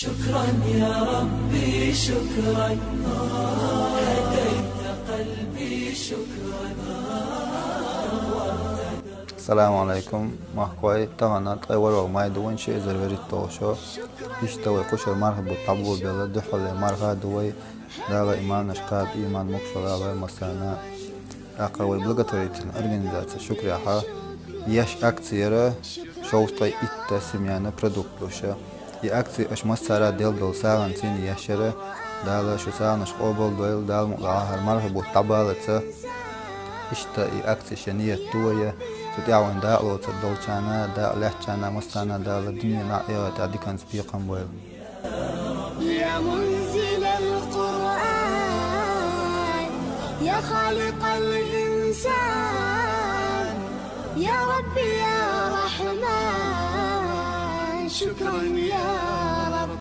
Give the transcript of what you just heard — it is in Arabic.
شكرا يا ربي شكرا، هديت قلبي شكرا. السلام عليكم. محكوي تغنى تغيور وما يدوين شيء زروري التوشو يشتوي قشر مرحب بالطبو بيلا دحول مرغا دوي داغا إيمان نشقاب إيمان مكشو داغا مسانا أقوي بلغتوريتين أرغنزاتي شكرا حا يش أكتيرا شوستي إتا سميانا برودوكتوشا ي أكتي أش مسارا ديل دول ساغن تين يشرا داغا شو ساغنش قوبل دويل داغ مقاهر مرحب بالطبالة إشتا ي أكتي شنية توية تدعون داء وتدولشانا داء لحشانا مستانا داء الدنيا نعيا تعدي كان سبيقا بويل. يا منزل القرآن يا خالق الإنسان يا ربي يا رحمن شكرا يا